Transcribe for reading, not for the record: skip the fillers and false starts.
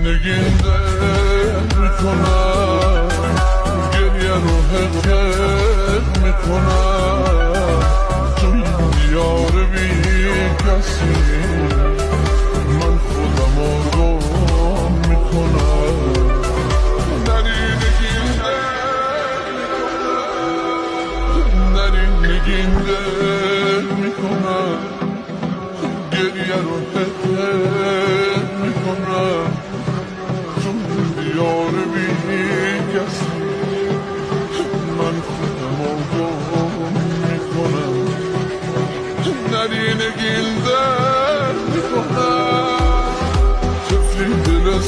نگینده میکنم گریه رو حق میکنم تو این دیار بی کسی من خودم رو گم میکنم نگینده میکنم گریه رو حق میکنم دیار بی کسی من خودم رو گم میکنم نگینده میکنم طفلی دل